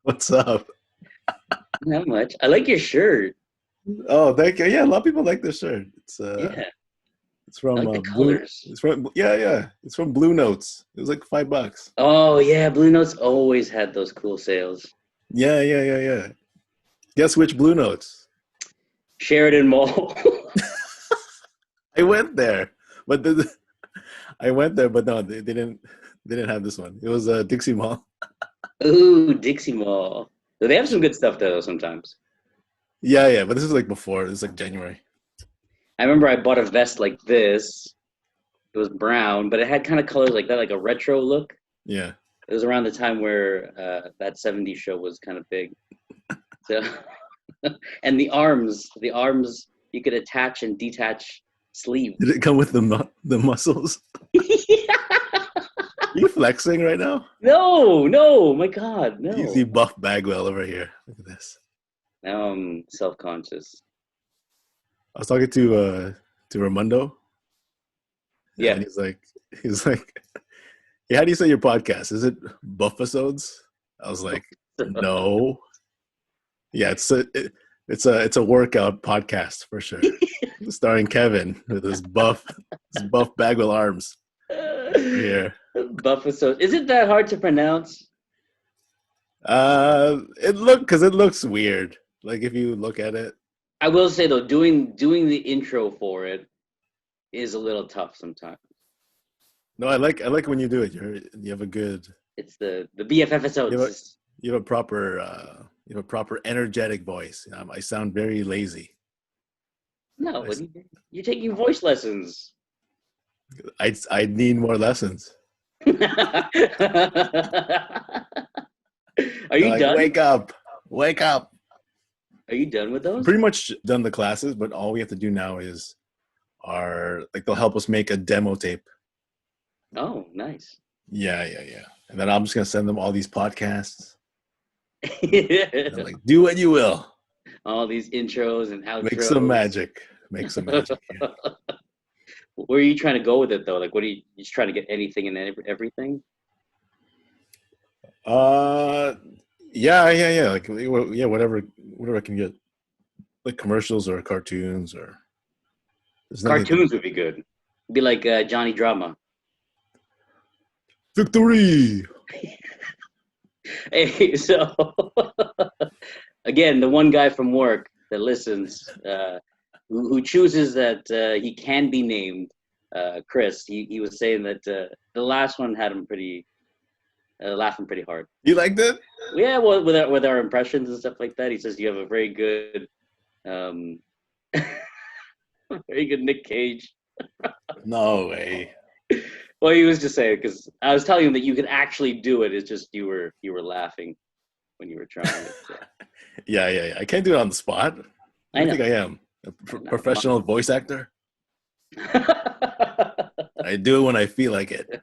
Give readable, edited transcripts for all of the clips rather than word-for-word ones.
What's up? Not much. I like your shirt. Oh, thank you. Yeah, a lot of people like this shirt. Yeah, It's I from like the Blue. colors. It's from yeah. It's from Blue Notes. It was like $5. Oh yeah, Blue Notes always had those cool sales. Yeah. Guess which Blue Notes? Sheridan Mall. I went there, but I went there, but no, they didn't. They didn't have this one. It was Dixie Mall. Ooh, Dixie Mall. They have some good stuff though sometimes. Yeah. But this is like before. This is like January. I remember I bought a vest like this. It was brown, but it had kind of colors like that, like a retro look. Yeah. It was around the time where that '70s show was kind of big. So, and the arms you could attach and detach Did sleeves. it come with the muscles? Are you flexing right now? No, no, my God, You see no. Buff Bagwell over here. Look at this. Now I'm self-conscious. I was talking to Ramundo, and Yeah. he's like, "Yeah, how do you say your podcast? Is it BFFisodes?" I was like, "No, yeah, it's a workout podcast for sure, starring Kevin with his buff Bagwell arms here. BFFisode. Is it that hard to pronounce? It looks weird. Like if you look at it, I will say though, doing the intro for it is a little tough sometimes. no, I like when you do it. You have a good It's the BF you have a episodes. you have a proper energetic voice. I sound very lazy. No, I, you're taking voice lessons. I need more lessons. Are They're you like, done? wake up. Are you done with I'm those? pretty much done the classes, but all we have to do now is our like they'll help us make a demo tape. Oh, nice. Yeah. And then I'm just gonna send them all these podcasts. And like, do what you will. All these intros and Make some outros. magic. Make some magic. Yeah. Where are you trying to go with it though? Like, what are you just trying to get anything and everything? Uh, yeah. Like, yeah, whatever I can get, like commercials or cartoons or there's nothing to Cartoons would be good. Be like Johnny Drama. victory. Hey, so again, the one guy from work that listens, who chooses that he can be named, Chris. He was saying that the last one had him pretty laughing pretty hard. You liked it? Yeah, well, with our impressions and stuff like that, he says you have a very good, um, very good Nick Cage. No way. Well, he was just saying because I was telling him that you could actually do it. It's just you were laughing when you were trying it. So. Yeah. I can't do it on the spot. What do I you know. think I am? A No, professional voice actor? I do it when I feel like it.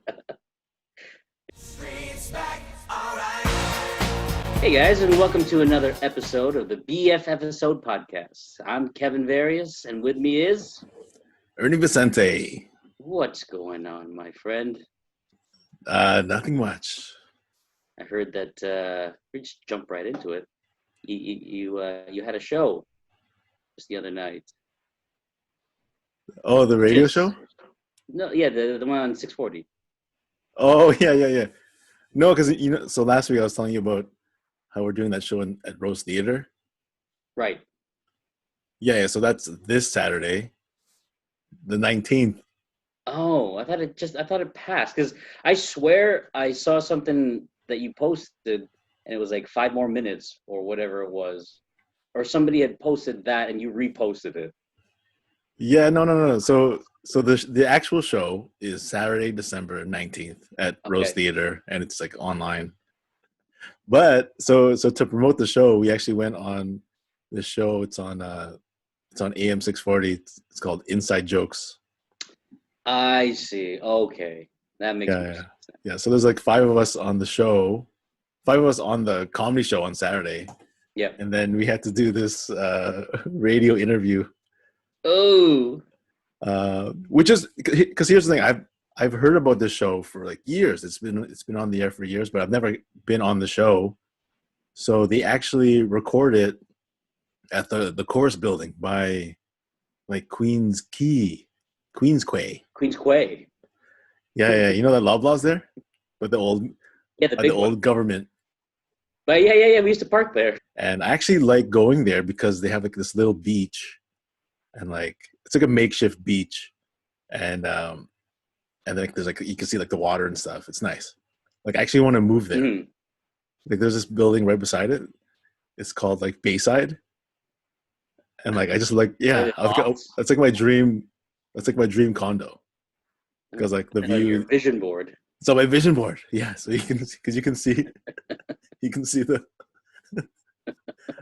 Hey guys, and welcome to another episode of the BFFisode podcast. I'm Kevin Various, and with me is Ernie Vicente. what's going on, my friend? Nothing much. I heard that we just jump right into it. You had a show just the other night. Oh, the radio Just show? no, yeah, the one on 640. Oh, yeah. No, because so last week I was telling you about how we're doing that show at Rose Theater. Right. Yeah. So that's this Saturday, the 19th. Oh, I thought it passed because I swear I saw something that you posted and it was like 5 more minutes or whatever it was, or somebody had posted that and you reposted it. Yeah, no. So the actual show is Saturday, December 19th at Rose Okay. Theater, and it's like online. But so to promote the show, we actually went on the show. It's on AM 640. It's called Inside Jokes. I see. Okay. That makes more Yeah. sense. Yeah. So there's like five of us on the show, five of us on the comedy show on Saturday, Yeah. and then we had to do this radio interview. Oh, Which is because here's the thing, I've heard about this show for like years. It's been on the air for years, but I've never been on the show. So they actually record it at the chorus building by like Queens Quay. Queens Quay. Yeah. You know that Loblaws there? But the old Yeah, the by the big one. old government. But yeah. We used to park there. And I actually like going there because they have like this little beach, and like it's like a makeshift beach, and like there's like you can see like the water and stuff. It's nice. Like I actually want to move there. Mm. Like there's this building right beside it. It's called like Bayside, and like I just like yeah. I was like, oh, that's like my dream. That's like my dream condo because like the Your view. vision board. So my vision board, yeah. So you can because you can see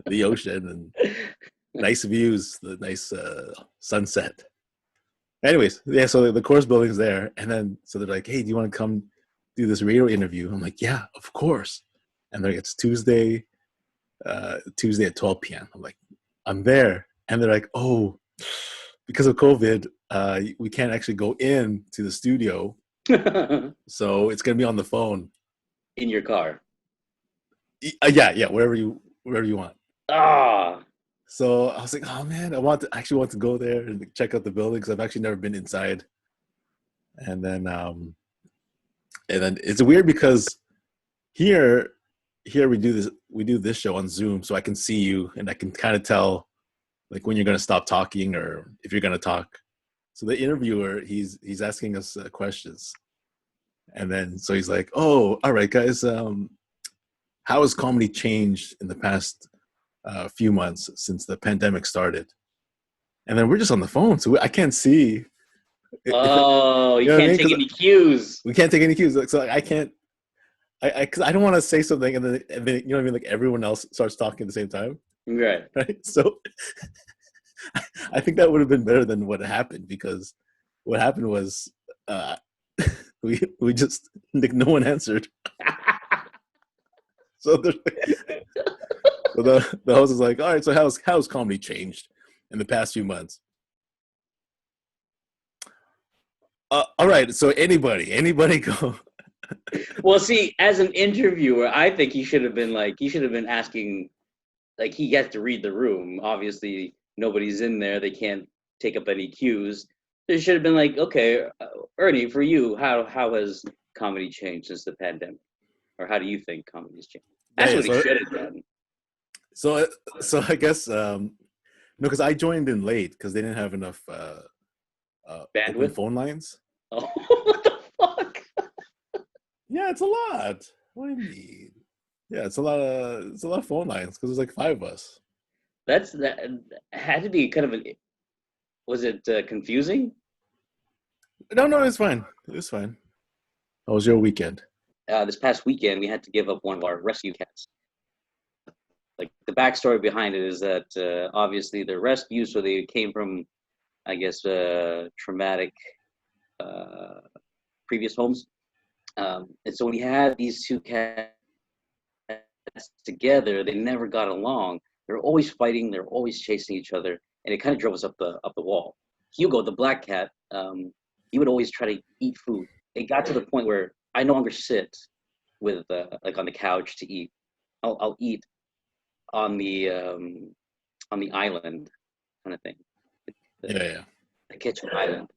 the ocean and nice views, the nice sunset. Anyways, yeah. So the course building's there, and then so they're like, "Hey, do you want to come do this radio interview?" I'm like, "Yeah, of course." And they're like, "It's Tuesday, Tuesday at 12 p.m." I'm like, "I'm there," and they're like, "Oh, because of COVID, we can't actually go in to the studio, so it's gonna be on the phone." In your car. Yeah, wherever you want. Ah. So I was like, "Oh man, actually want to go there and check out the building because I've actually never been inside." And then it's weird because here we do this show on Zoom, so I can see you and I can kind of tell like when you're gonna stop talking or if you're gonna talk. So the interviewer, he's asking us questions, and then so he's like, "Oh, all right, guys, how has comedy changed in the past few months since the pandemic started?" And then we're just on the phone, so I can't see. Oh, You you know what I can't mean? take Because any cues. we can't take any cues. So I can't. Because I don't want to say something and then you know what I mean. Like everyone else starts talking at the same time, Right. right? So I think that would have been better than what happened because what happened was uh, we just like no one answered. So, so the host is like, "All right, so how's comedy changed in the past few months?" All right, so anybody go. Well, see, as an interviewer, I think he should have been asking, like, he gets to read the room. Obviously, nobody's in there. They can't take up any cues. There should have been like, okay, Ernie, for you, how has comedy changed since the pandemic? Or how do you think comedy's changed? That's Yeah. what he should have done. So I guess no, because I joined in late because they didn't have enough open Bandwidth? phone lines. Oh, what the fuck? Yeah, it's a lot. What do you mean? Yeah, it's a lot of phone lines because there's like five of us. That had to be kind of was it confusing? No, it's fine. It's fine. How was your weekend? This past weekend, we had to give up one of our rescue cats. Like the backstory behind it is that obviously they're rescued, so they came from, I guess, traumatic previous homes. And so when we had these two cats together, they never got along. They're always fighting. They're always chasing each other, and it kind of drove us up the wall. Hugo, the black cat, he would always try to eat food. It got to the point where I no longer sit with like on the couch to eat. I'll eat on the island kind of thing, the, Yeah. the kitchen island,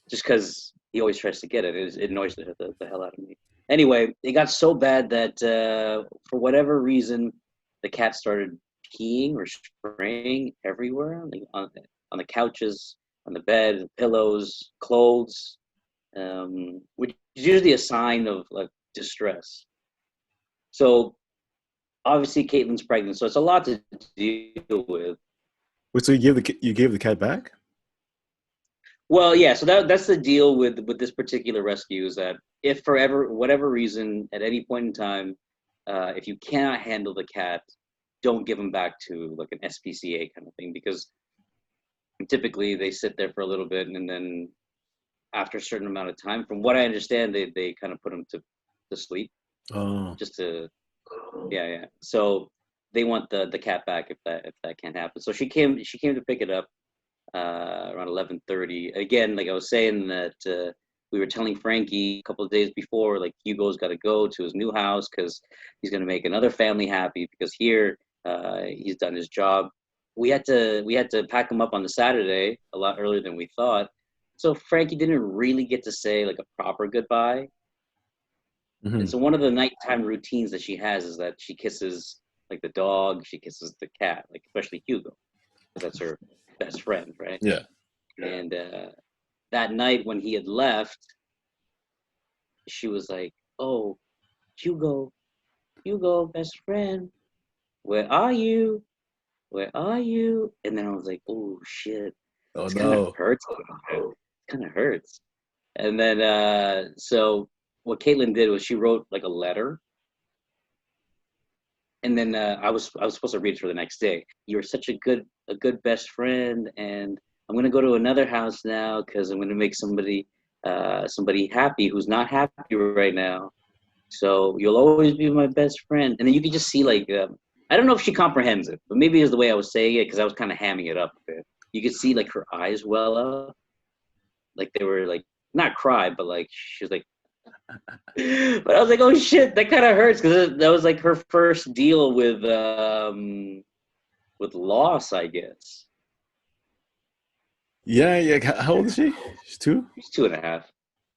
just because he always tries to get it. It annoys the hell out of me. Anyway, it got so bad that for whatever reason, the cat started peeing or spraying everywhere, like on the couches, on the bed, pillows, clothes, which is usually a sign of like distress. So obviously, Caitlin's pregnant, so it's a lot to deal with. Wait, so you gave the cat back? Well, yeah, so that's the deal with this particular rescue is that if for whatever reason at any point in time, if you cannot handle the cat, don't give them back to like an SPCA kind of thing because typically they sit there for a little bit and then after a certain amount of time, from what I understand, they kind of put them to sleep Oh, just to yeah. So they want the cat back if that can't happen. So she came to pick it up around 11:30. Again, like I was saying, that we were telling Frankie a couple of days before, like Hugo's got to go to his new house because he's going to make another family happy because here he's done his job. We had to pack him up on the Saturday a lot earlier than we thought. So Frankie didn't really get to say like a proper goodbye. Mm-hmm. And so one of the nighttime routines that she has is that she kisses like the dog, she kisses the cat, like especially Hugo, because that's her best friend, right? Yeah. And that night when he had left, she was like, "Oh, Hugo, Hugo, best friend, where are you? Where are you?" And then I was like, "Oh shit, Oh this kind of no. hurts a little bit. It kind of hurts." And then so what Caitlin did was she wrote like a letter, and then I was supposed to read it for the next day. You're such a good best friend, and I'm gonna go to another house now because I'm gonna make somebody happy who's not happy right now. So you'll always be my best friend. And then you can just see like I don't know if she comprehends it, but maybe it's the way I was saying it because I was kind of hamming it up a bit. You could see like her eyes well up, like they were like not cry, but like she was like. But I was like, oh shit, that kind of hurts because that was like her first deal with loss, I guess. Yeah, yeah. How old is she? She's 2. She's 2.5.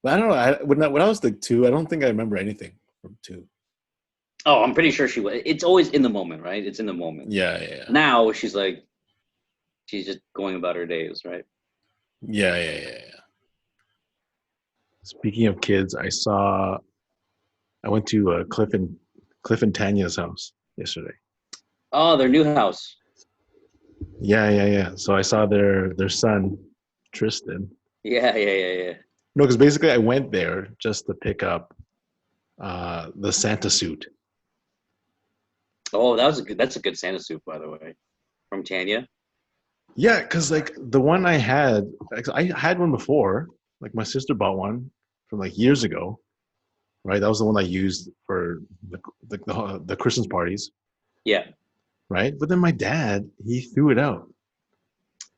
But I don't know. When I was like 2, I don't think I remember anything from 2. Oh, I'm pretty sure she was. It's always in the moment, right? It's in the moment. Yeah, yeah, Now she's like, she's just going about her days, right? yeah, yeah, yeah, yeah. Speaking of kids, I went to Cliff and Tanya's house yesterday. Oh, their new house. Yeah, yeah, yeah. So I saw their son, Tristan. Yeah, yeah, yeah, yeah. No, because basically I went there just to pick up the Santa suit. Oh, that's a good Santa suit, by the way, from Tanya. Yeah, because like the one I had one before. Like my sister bought one from like years ago, right? That was the one I used for the Christmas parties, Yeah. right? But then my dad, he threw it out.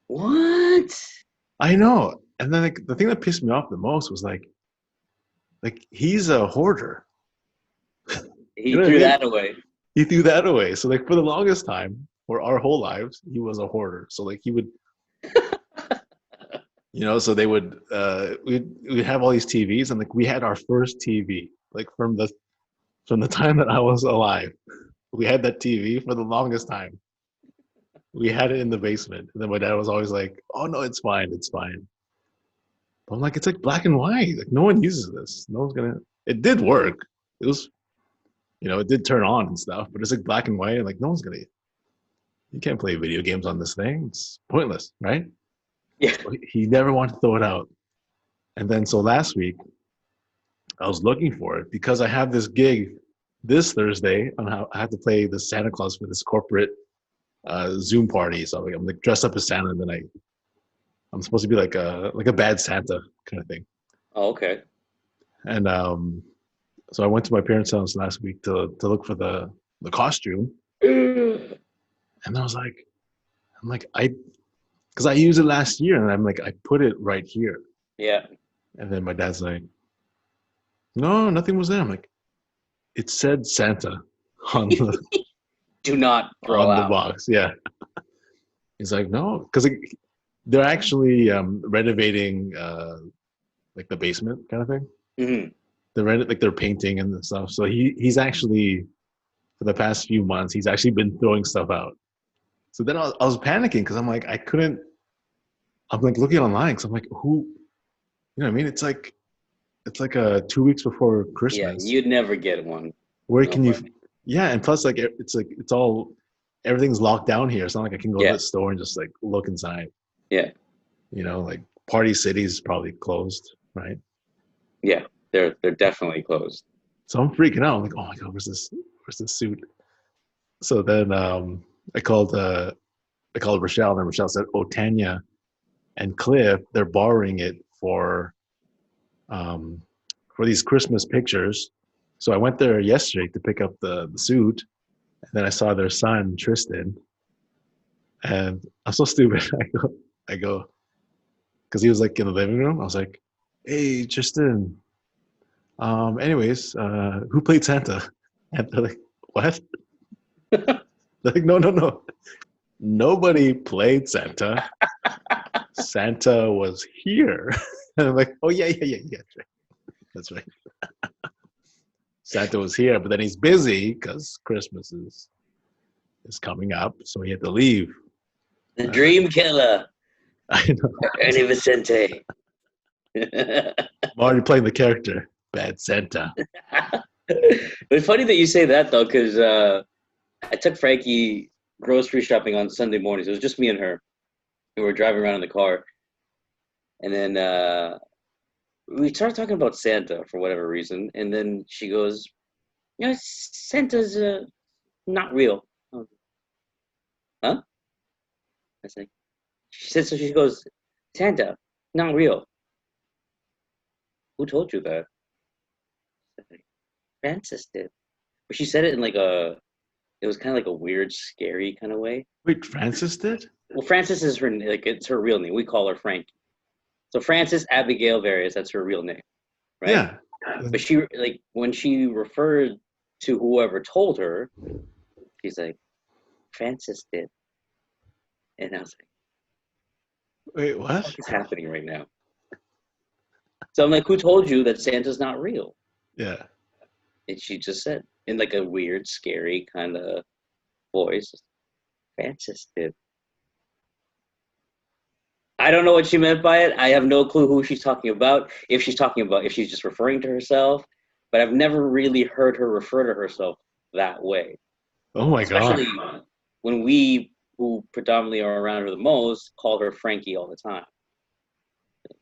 What? I know. And then like the thing that pissed me off the most was like he's a hoarder. You He know what I threw mean? that away. He threw that away. So like for the longest time, for our whole lives, he was a hoarder. So like he would, so they would we'd have all these TVs, and like we had our first TV like from the time that I was alive. We had that TV for the longest time. We had it in the basement, and then my dad was always like, "Oh no, it's fine, it's fine." But I'm like, it's like black and white. Like no one uses this. No one's gonna. It did work. It was, it did turn on and stuff, but it's like black and white, and like no one's gonna. You can't play video games on this thing. It's pointless, right? Yeah. So he never wanted to throw it out. And then so last week, I was looking for it because I have this gig this Thursday on how I have to play the Santa Claus for this corporate Zoom party. So I'm like dressed up as Santa, and then I'm supposed to be like a bad Santa kind of thing. Oh, okay. And so I went to my parents' house last week to look for the costume, and I was like, because I used it last year, and I'm like, I put it right here. Yeah. And then my dad's like, no, nothing was there. I'm like, it said Santa on the Do not throw on the out. box. Yeah. He's like, no, because they're actually renovating like the basement kind of thing. Mm-hmm. They're painting and stuff. So he's actually for the past few months he's actually been throwing stuff out. So then I was panicking because I'm like I'm like looking online because I'm like who, what I mean? It's like 2 weeks before Yeah, Christmas. you'd never get one. Where No can you? way. Yeah, and plus it's all everything's locked down here. It's not like I can go to Yeah. the store and just like look inside. Yeah. Like Party City's probably closed, right? Yeah. They're definitely closed. So I'm freaking out. I'm like, oh my god, where's this suit? So then I called Rochelle, and Rochelle said, oh, Tanya and Cliff, they're borrowing it um for these Christmas pictures. So I went there yesterday to pick up the suit, and then I saw their son Tristan, and I'm so stupid. I go because he was like in the living room. I was like, hey, Tristan. Anyways, who played Santa? And they're like, what? They're like, no, no, no. Nobody played Santa. Santa was here. And I'm like, oh yeah, yeah, yeah, yeah. That's right. Santa was here, but then he's busy because Christmas is coming up, so he had to leave. The dream killer, I know. Ernie Vicente. I'm already playing the character, Bad Santa. It's funny that you say that though, because I took Frankie grocery shopping on Sunday mornings. It was just me and her. We were driving around in the car, and then we started talking about Santa for whatever reason. And then she goes, "You know, Santa's not real." I was like, huh? I was like, she said so. She goes, "Santa, not real." Who told you that? I was like, Francis did. But she said it in like it was kind of like a weird, scary kind of way. Wait, Francis did? Well, Francis is her, like, it's her real name. We call her Frankie. So Frances Abigail Various, that's her real name, right? Yeah. But she, like, when she referred to whoever told her, she's like, Francis did. And I was Wait, like, what? what is happening right now? So I'm like, who told you that Santa's not real? Yeah. And she just said, in like a weird, scary kind of voice, Francis did. I don't know what she meant by it. I have no clue who she's talking about. If she's just referring to herself, but I've never really heard her refer to herself that way. Oh my God. Especially when we, who predominantly are around her the most, call her Frankie all the time.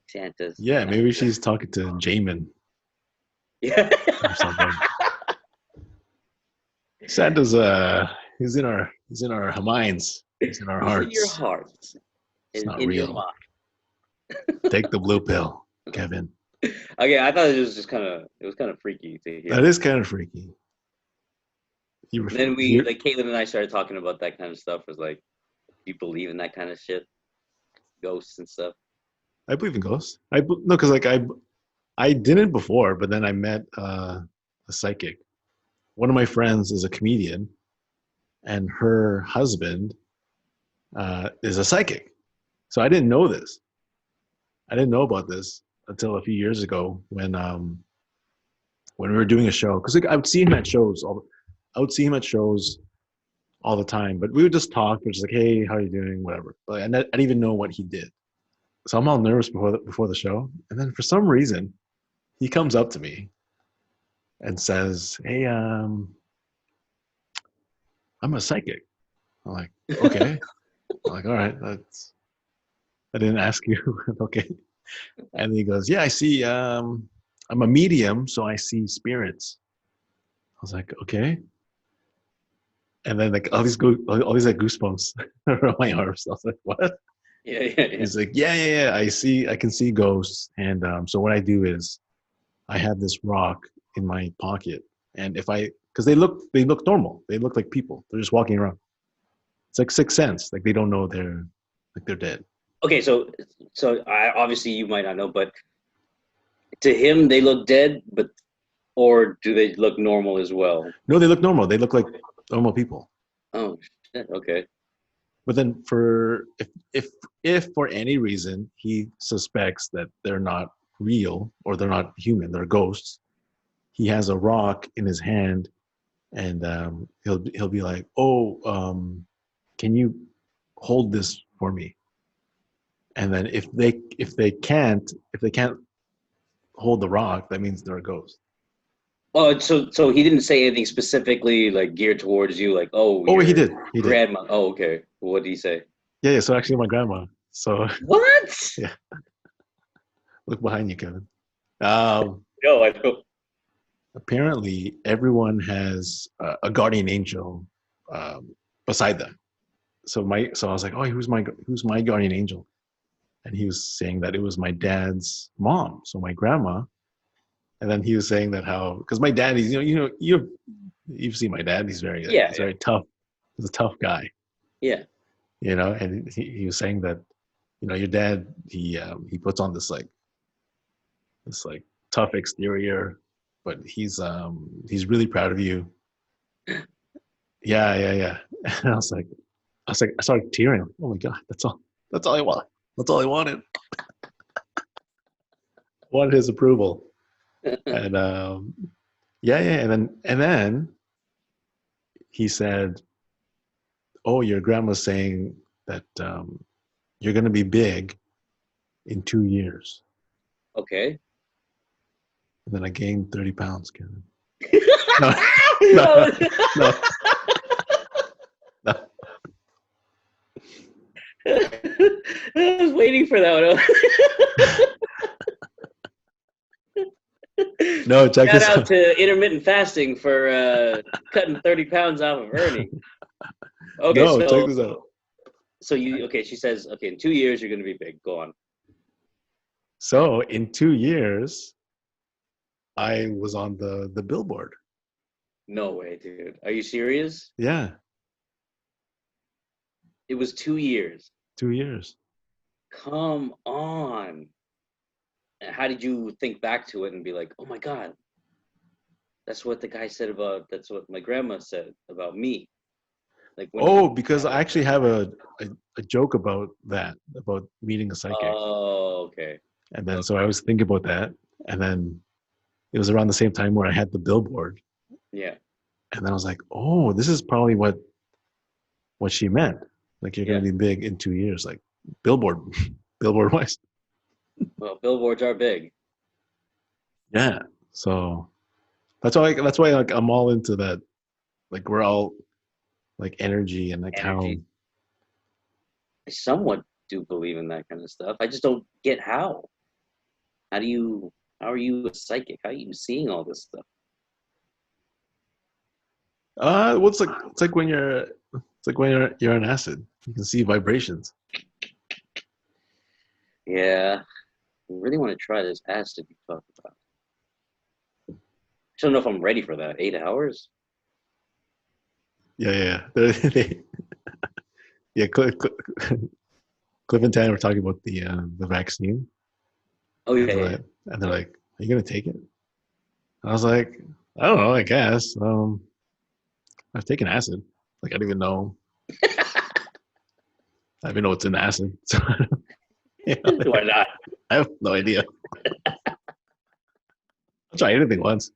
Santa's. Yeah, maybe she's talking to Jamin Yeah. or something. Santa's he's in our minds. He's in our He's hearts. in your heart. It's not in real. your mind. Take the blue pill, Kevin. Okay, I thought it was just kind of freaky to hear. That is kind of freaky. Then we, like, Caitlin and I started talking about that kind of stuff. It was like, do you believe in that kind of shit? Ghosts and stuff? I believe in ghosts. No, because like I didn't before, but then I met a psychic. One of my friends is a comedian, and her husband is a psychic. So I didn't know this. I didn't know about this until a few years ago when we were doing a show. Because like, I would see him at shows all the time. But we would just talk. We're just like, hey, how are you doing? Whatever. But I didn't even know what he did. So I'm all nervous before the show. And then for some reason, he comes up to me and says, hey, I'm a psychic. I'm like, okay. I'm like, all right, I didn't ask you. Okay. And he goes, yeah, I see, I'm a medium, so I see spirits. I was like, okay. And then like all these like goosebumps around my arms. I was like, what? Yeah. He's like, yeah. I can see ghosts. And so what I do is I have this rock in my pocket. And because they look normal. They look like people. They're just walking around. It's like Sixth Sense. Like they don't know they're dead. Okay, so obviously you might not know, but to him they look dead, or do they look normal as well? No, they look normal. They look like normal people. Oh shit. Okay. But then if for any reason he suspects that they're not real or they're not human, they're ghosts, he has a rock in his hand, and he'll be like, oh, can you hold this for me? And then if they can't hold the rock, that means they're a ghost. Oh, so he didn't say anything specifically like geared towards you, like, oh, He did. Grandma. Oh, okay. What did he say? Yeah. So actually, my grandma. So What? yeah. Look behind you, Kevin. No, I don't. Apparently, everyone has a guardian angel beside them. So I was like, oh, who's my guardian angel? And he was saying that it was my dad's mom, so my grandma. And then he was saying that because my dad, he's you've seen my dad. He's very very tough. He's a tough guy. Yeah. And he was saying that your dad he puts on this like this like tough exterior, but he's really proud of you. Yeah. And I started tearing. Oh my god, that's all I want. That's all I wanted. I wanted his approval. And yeah, and then he said, "Oh, your grandma's saying that you're going to be big in 2 years." Okay. And then I gained 30 pounds, Kevin. No, no, no, no. I was waiting for that one. No, check Shout this out out. to intermittent fasting for cutting 30 pounds off of Ernie. Okay, No, check this out. so she says, okay, in 2 years you're gonna be big. Go on. So in 2 years, I was on the billboard. No way, dude. Are you serious? Yeah, It was 2 years. 2 years. Come on. And how did you think back to it and be like, oh my God, that's what the guy said about, that's what my grandma said about me. Like when did Oh, you because I actually have a joke about that, about meeting a psychic. Oh, okay. And then so I was thinking about that. And then it was around the same time where I had the billboard. Yeah. And then I was like, oh, this is probably what she meant. Like you're Yeah. gonna be big in 2 years, like billboard, billboard wise. Well, billboards are big. Yeah. So that's why like I'm all into that. Like we're all like energy and like how. Energy. I somewhat do believe in that kind of stuff. I just don't get how. How do you, how are you a psychic? How are you seeing all this stuff? Well, it's like when you're on acid. You can see vibrations. Yeah. I really want to try this acid you talked about. I don't know if I'm ready for that. 8 hours? Yeah. Yeah. Cliff and Tan were talking about the vaccine, Oh, and yeah. they're like, "Are you gonna take it?" I was like, "I don't know. I guess. I've taken acid. Like I don't even know. I don't even know what's in acid. So Why not? I have no idea. I'll try anything once.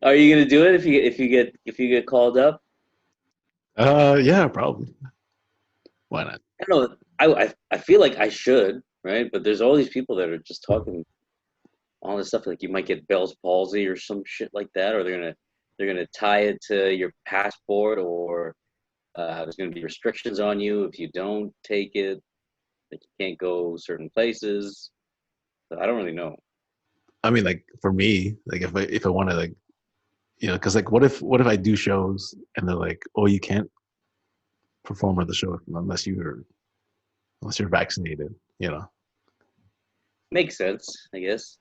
Are you gonna do it if you get called up? Yeah, probably. Why not? I don't know. I feel like I should, right? But there's all these people that are just talking all this stuff like you might get Bell's palsy or some shit like that, or they're gonna tie it to your passport, or there's gonna be restrictions on you if you don't take it. Like you can't go certain places. So I don't really know. I mean, like for me, like if I want to like because like what if I do shows and they're like, oh, you can't perform at the show unless you're vaccinated, you know. Makes sense, I guess.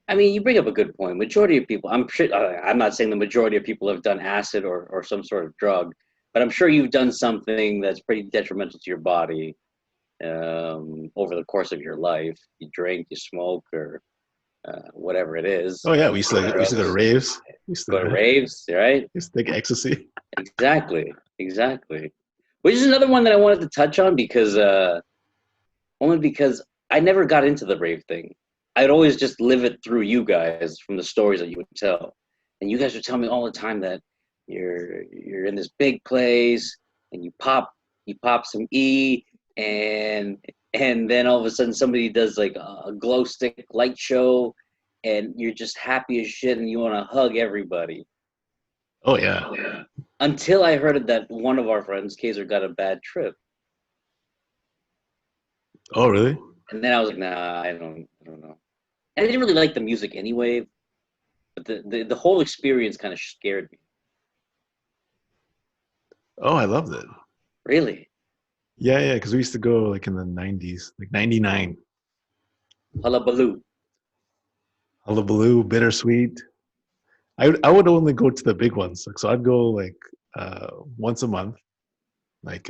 I mean, you bring up a good point. Majority of people, I'm sure, I'm not saying the majority of people have done acid or some sort of drug, but I'm sure you've done something that's pretty detrimental to your body over the course of your life. You drink, you smoke, or whatever it is. Oh yeah, we used to go to raves. We used Go to to raves, right? take ecstasy. Exactly. Which is another one that I wanted to touch on because only because I never got into the rave thing. I'd always just live it through you guys from the stories that you would tell. And you guys would tell me all the time that you're in this big place and you pop some E and then all of a sudden somebody does like a glow stick light show and you're just happy as shit and you want to hug everybody. Oh yeah. Until I heard that one of our friends, Kaiser, got a bad trip. Oh really? And then I was like, nah, I don't know. And I didn't really like the music anyway, but the whole experience kind of scared me. Oh, I loved it. Really? Yeah, because we used to go like in the '90s, like '99. Hullabaloo. Hullabaloo, bittersweet. I would only go to the big ones. Like, so I'd go like once a month. Like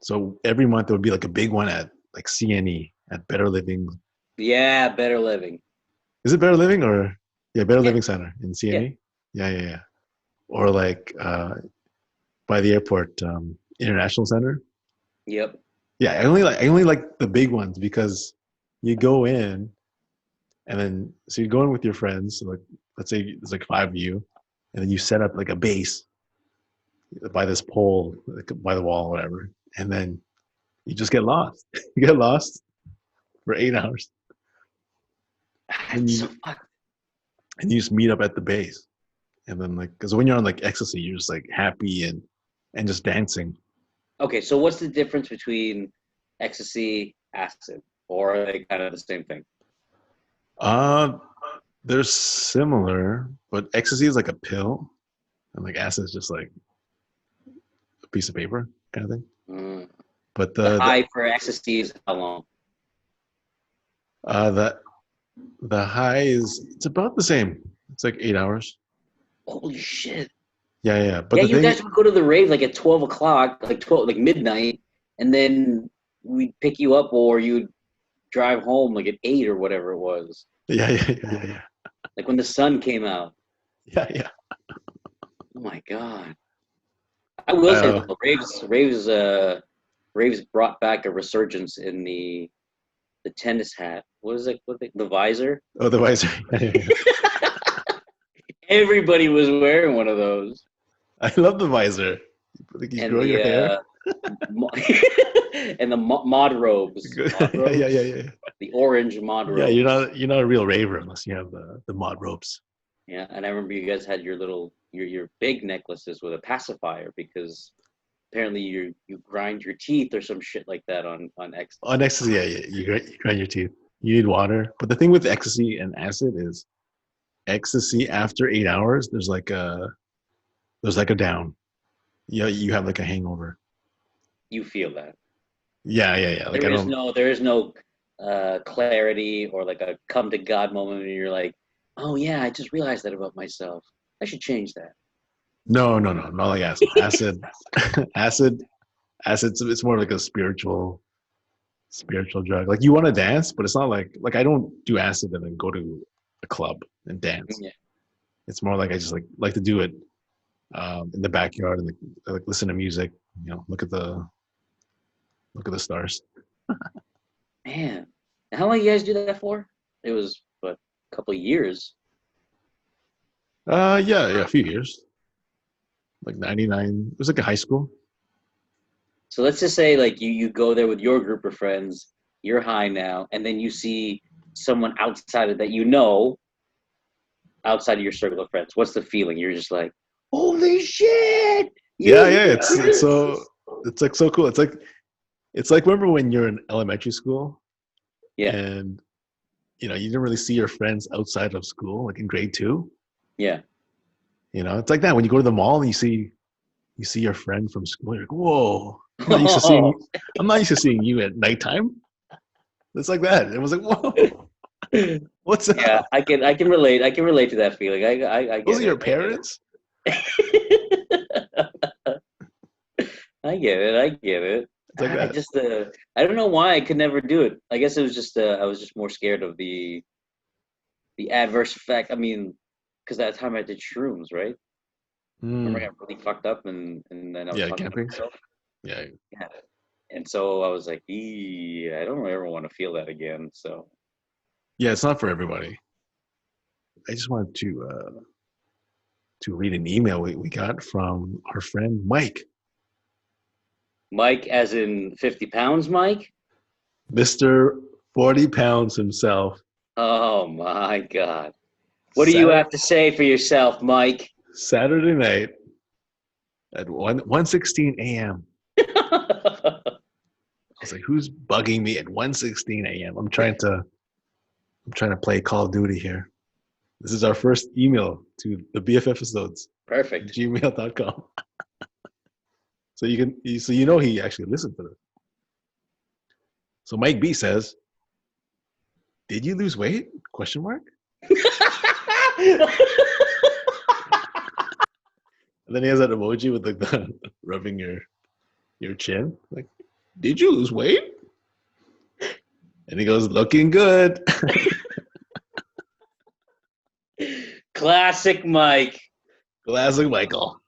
so every month there would be like a big one at like CNE at Better Living Yeah, Better Living. Is it Better Living or Better Yeah, Living Center in yeah, CME? Yeah. Or like by the airport, International Center. yep. Yeah, I only like the big ones because you go in and then so you go in with your friends. So like let's say there's like five of you, and then you set up like a base by this pole, like by the wall, or whatever, and then you just get lost. You get lost for 8 hours, and It's so you fun. and you just meet up at the base, and then like because when you're on like ecstasy, you're just like happy and just dancing. Okay, so what's the difference between ecstasy, acid, or are they kind of the same thing? Uh, they're similar, but ecstasy is like a pill, and like acid is just like a piece of paper kind of thing. Mm. But The high for ecstasy is how long? uh the the high is it's about the same. It's like 8 hours. Holy shit! Yeah. But Yeah, the you thing, guys would go to the rave like at 12 o'clock, like 12, like midnight, and then we'd pick you up, or you'd drive home like at 8 or whatever it was, yeah. like when the sun came out. Yeah. Oh my god! I will say Uh, though, Raves brought back a resurgence in the tennis hat. What is it? The visor? oh, the visor. Yeah. Everybody was wearing one of those, I love the visor. Like you and grow your hair. and the mod robes, mod robes, Yeah. the orange mod Yeah, robes. you're not a real raver unless you have the mod ropes. Yeah, and I remember you guys had your little your big necklaces with a pacifier because apparently you grind your teeth or some shit like that on On ecstasy. ecstasy, you grind your teeth. You need water. But the thing with ecstasy and acid is ecstasy after 8 hours, there's like a down. You have like a hangover. You feel that. Yeah. Like I don't. There is no clarity or like a come to God moment where you're like, oh yeah, I just realized that about myself. I should change that. No, not like acid. Acid, acid. It's more like a spiritual drug. Like you want to dance, but it's not like I don't do acid and then go to a club and dance. Yeah. It's more like I just like to do it in the backyard and like listen to music. Look at the stars. Man, how long you guys do that for? It was what, a couple of years. Yeah, a few years. Like 99. It was like a high school. So let's just say like you go there with your group of friends, you're high now, and then you see someone outside of that outside of your circle of friends. What's the feeling? You're just like, holy shit! Yeah. It's like so cool. It's like remember when you're in elementary school Yeah, and you didn't really see your friends outside of school, like in grade two. yeah. It's like that when you go to the mall and you see your friend from school. You're like, whoa! Oh, I'm not used to seeing you at nighttime. It's like that. It was like, whoa, what's yeah. up? I can relate. I can relate to that feeling. I Those get are your it. I get parents? it. I get it. I get it. It's like I that. just I don't know why I could never do it. I guess it was just I was just more scared of the adverse effect. I mean, because that time I did shrooms, right? Remember I Mm. got really fucked up and then I was Yeah, talking to camping. myself. Yeah, Yeah. And so I was like, I don't ever want to feel that again. So yeah. It's not for everybody. I just wanted to read an email we got from our friend Mike, Mike, as in 50 pounds, Mike? Mister 40 pounds himself. Oh my God. What do you Saturday have to say for yourself, Mike? Saturday night at 1:16 a.m. I was like, who's bugging me at 1:16 a.m.? I'm trying to play Call of Duty here. This is our first email to the BFFisodes Perfect. gmail.com. So he actually listened to this. So Mike B says, "Did you lose weight?" Question mark. And then he has that emoji with like the rubbing your chin. Like, did you lose weight? And he goes, looking good. Classic Mike. Classic Michael.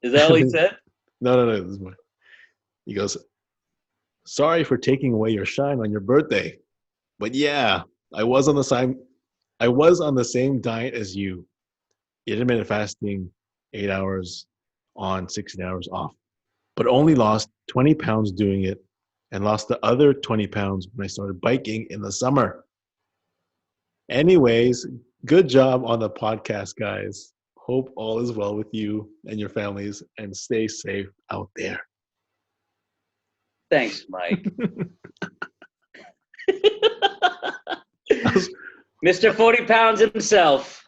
Is that all he said? No. This is more. He goes, sorry for taking away your shine on your birthday. But yeah, I was on the same diet as you. Intermittent fasting, 8 hours on, 16 hours off. But only lost 20 pounds doing it and lost the other 20 pounds when I started biking in the summer. Anyways, good job on the podcast, guys. Hope all is well with you and your families and stay safe out there. Thanks, Mike. Was, Mr. 40 pounds himself.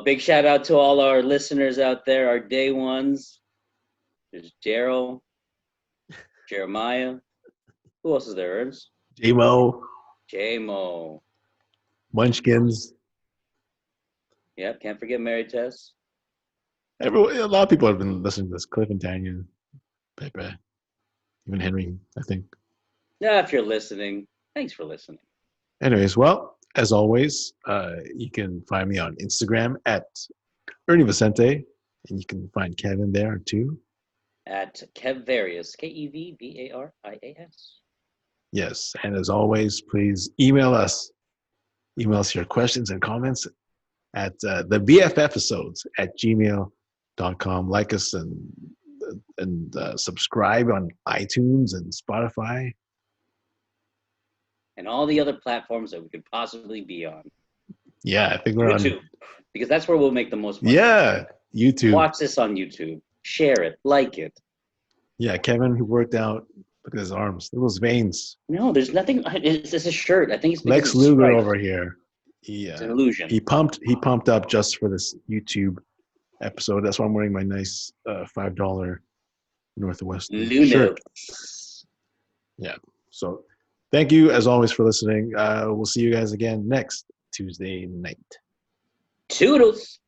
Big shout out to all our listeners out there, our day ones. There's Gerald, Jeremiah. Who else is there, Ernst? J-Mo. Munchkins. Yep, can't forget Mary Tess. A lot of people have been listening to this. Cliff and Tanya, Pepe, even Henry, I think. Yeah, if you're listening, thanks for listening. Anyways, well, as always, you can find me on Instagram at Ernie Vicente, and you can find Kevin there too. At Kevvarius, Kevvarias. Yes, and as always, please email us. Email us your questions and comments at the BFFisodes at gmail.com. Like us and subscribe on iTunes and Spotify. And all the other platforms that we could possibly be on. Yeah, I think we're YouTube, because that's where we'll make the most money. Yeah, YouTube. Watch this on YouTube. Share it. Like it. Yeah, Kevin, who worked out. Look at his arms. Look at those veins. No, there's nothing. It's a shirt. I think it's Lex Luger over here. It's an illusion. He pumped up just for this YouTube episode. That's why I'm wearing my nice $5 Northwest shirt. Yeah. So thank you as always for listening. We'll see you guys again next Tuesday night. Toodles.